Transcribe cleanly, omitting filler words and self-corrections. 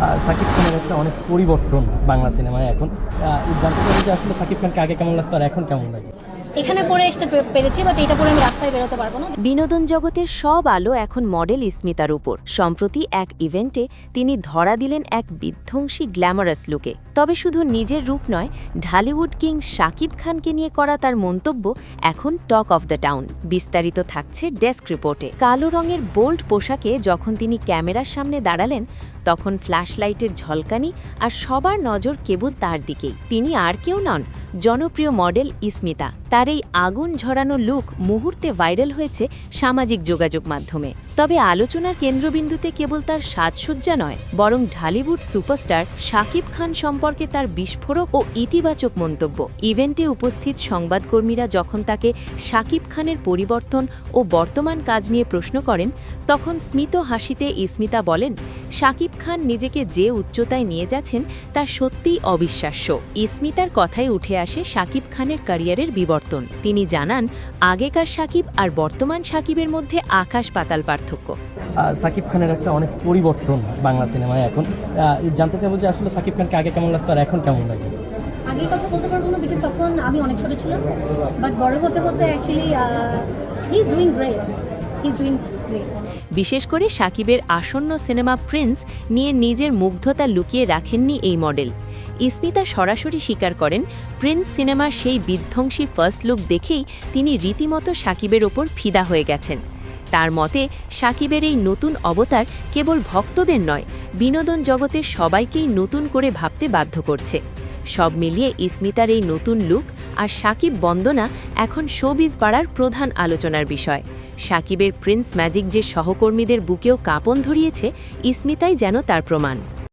সাকিব খানের একটা অনেক পরিবর্তন বাংলা সিনেমায় এখন। জানতে চাই যে আসলে সাকিব খানকে আগে কেমন লাগতো আর এখন কেমন লাগে। এখানে পরে আসতে পেরেছি, বাট এটা পরে আমি রাস্তায় বেরোতে পারবো না। বিনোদন জগতের সব আলো এখন মডেল ইস্মিতার উপর। সম্প্রতি এক ইভেন্টে তিনি ধরা দিলেন এক বিধ্বংসী গ্ল্যামারাস লুকে। তবে শুধু নিজের রূপ নয়, ঢালিউড কিং শাকিব খানকে নিয়ে করা তার মন্তব্য এখন টক অফ দ্য টাউন। বিস্তারিত থাকছে ডেস্ক রিপোর্টে। কালো রঙের বোল্ড পোশাকে যখন তিনি ক্যামেরার সামনে দাঁড়ালেন, তখন ফ্ল্যাশলাইটের ঝলকানি আর সবার নজর কেবল তার দিকেই। তিনি আর কেউ নন, জনপ্রিয় মডেল ইস্মিতা। তার এই আগুন ঝরানো লুক মুহূর্তে ভাইরাল হয়েছে সামাজিক যোগাযোগ মাধ্যমে। তবে আলোচনার কেন্দ্রবিন্দুতে কেবল তার সাজসজ্জা নয়, বরং ঢালিউড সুপারস্টার শাকিব খান সম্পর্কে তার বিস্ফোরক ও ইতিবাচক মন্তব্য। ইভেন্টে উপস্থিত সংবাদকর্মীরা যখন তাকে শাকিব খানের পরিবর্তন ও বর্তমান কাজ নিয়ে প্রশ্ন করেন, তখন স্মিত হাসিতে ইস্মিতা বলেন, শাকিব খান নিজেকে যে উচ্চতায় নিয়ে যাচ্ছেন তা সত্যিই অবিশ্বাস্য। ইস্মিতার কথায় উঠে আসে শাকিব খানের ক্যারিয়ারের বিবর্তন। তিনি জানান, আগেকার শাকিব আর বর্তমান শাকিবের মধ্যে আকাশ পাতাল পার্থক্য। সাকিব খানের একটা অনেক পরিবর্তন বাংলা সিনেমায় এখন। জানতে চাইবো যে আসলে সাকিব খানকে আগে কেমন লাগতো আর এখন কেমন লাগে। আগের কথা বলতে পারবো না, বিকজ তখন আমি অনেক ছোট ছিলাম, বাট বড় হতে হতে actually he is doing great. বিশেষ করে শাকিবের আসন্ন সিনেমা প্রিন্স নিয়ে নিজের মুগ্ধতা লুকিয়ে রাখেননি এই মডেল। ইস্মিতা সরাসরি স্বীকার করেন, প্রিন্স সিনেমার সেই বিধ্বংসী ফার্স্ট লুক দেখেই তিনি রীতিমতো শাকিবের ওপর ফিদা হয়ে গেছেন। তার মতে, শাকিবের এই নতুন অবতার কেবল ভক্তদের নয়, বিনোদন জগতের সবাইকেই নতুন করে ভাবতে বাধ্য করছে। সব মিলিয়ে ইস্মিতার এই নতুন লুক আর শাকিব বন্দনা এখন শোবিজ পাড়ার প্রধান আলোচনার বিষয়। শাকিবের প্রিন্স ম্যাজিক যে সহকর্মীদের বুকেও কাঁপন ধরিয়েছে, ইস্মিতাই যেন তার প্রমাণ।